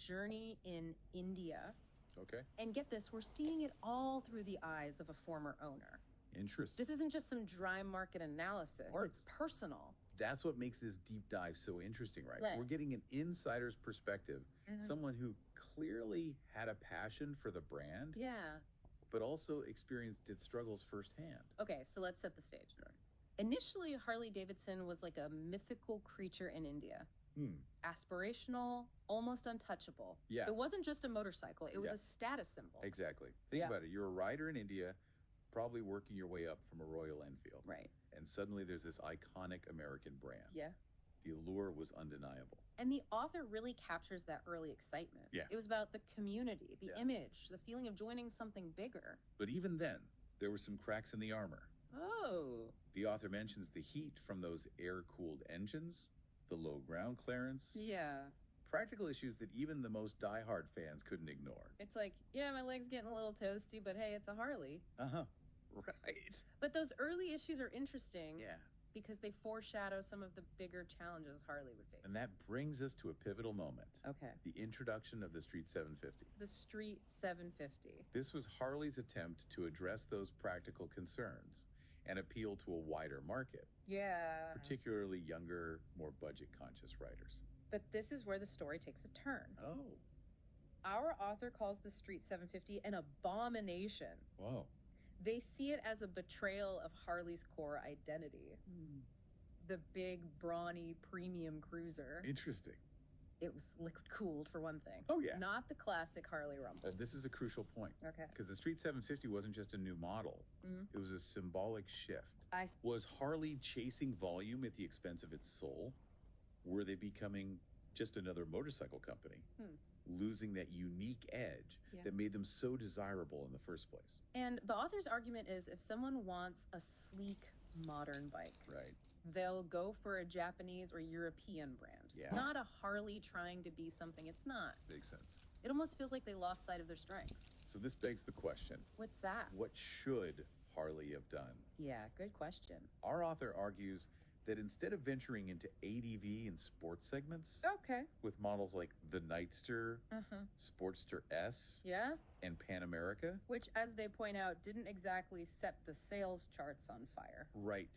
journey in India. Okay. And get this, we're seeing it all through the eyes of a former owner. Interesting. This isn't just some dry market analysis. It's personal. That's what makes this deep dive so interesting, right? Right. We're getting an insider's perspective, someone who clearly had a passion for the brand, Yeah. but also experienced its struggles firsthand. Okay, so let's set the stage. Right. Initially, Harley-Davidson was like a mythical creature in India. Aspirational, almost untouchable. Yeah. It wasn't just a motorcycle. It was a status symbol. Exactly. Think about it. You're a rider in India, probably working your way up from a Royal Enfield. Right. And suddenly there's this iconic American brand. Yeah. The allure was undeniable. And the author really captures that early excitement. Yeah. It was about the community, the image, the feeling of joining something bigger. But even then, there were some cracks in the armor. Oh. The author mentions the heat from those air-cooled engines, the low ground clearance. Yeah. Practical issues that even the most diehard fans couldn't ignore. It's like, yeah, my leg's getting a little toasty, but hey, it's a Harley. Uh-huh. Right. But those early issues are interesting. Yeah. Because they foreshadow some of the bigger challenges Harley would face. And that brings us to a pivotal moment. Okay. The introduction of the Street 750. The Street 750. This was Harley's attempt to address those practical concerns and appeal to a wider market, Yeah. particularly younger, more budget-conscious riders. But this is where the story takes a turn. Oh. Our author calls the Street 750 an abomination. Whoa. They see it as a betrayal of Harley's core identity. The big, brawny, premium cruiser. Interesting. It was liquid-cooled, for one thing. Oh, yeah. Not the classic Harley Rumble. This is a crucial point. Okay. Because the Street 750 wasn't just a new model. It was a symbolic shift. I- Was Harley chasing volume at the expense of its soul? Were they becoming just another motorcycle company? Losing that unique edge that made them so desirable in the first place? And the author's argument is if someone wants a sleek, modern bike, Right. they'll go for a Japanese or European brand. Yeah. Not a Harley trying to be something it's not. Makes sense. It almost feels like they lost sight of their strengths. So this begs the question, What's that? what should Harley have done? Yeah, good question. Our author argues that instead of venturing into ADV and sports segments, Okay. with models like the Nightster, Sportster S, Yeah? and Pan America, Which, as they point out, didn't exactly set the sales charts on fire. right,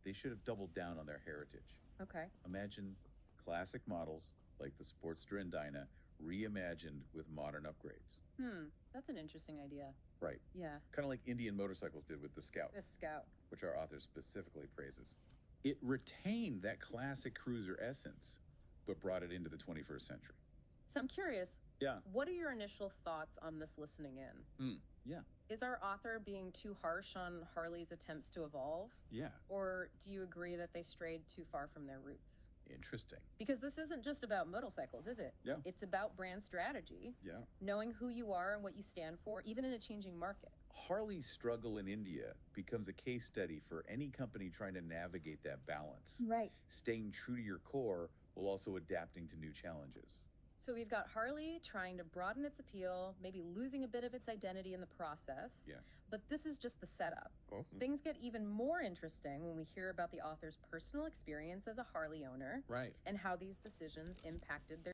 they should have doubled down on their heritage. Okay. Imagine classic models like the Sportster and Dyna reimagined with modern upgrades. That's an interesting idea. Right. Yeah. Kind of like Indian motorcycles did with the Scout, The Scout. which our author specifically praises. It retained that classic cruiser essence, but brought it into the 21st century. So I'm curious, Yeah. what are your initial thoughts on this listening in? Yeah. Is our author being too harsh on Harley's attempts to evolve? Yeah. Or do you agree that they strayed too far from their roots? Interesting. Because this isn't just about motorcycles, is it? Yeah. It's about brand strategy, Yeah. knowing who you are and what you stand for, even in a changing market. Harley's struggle in India becomes a case study for any company trying to navigate that balance. Right. Staying true to your core while also adapting to new challenges. So we've got Harley trying to broaden its appeal, maybe losing a bit of its identity in the process. Yeah. But this is just the setup. Oh. Things get even more interesting when we hear about the author's personal experience as a Harley owner. Right. And how these decisions impacted their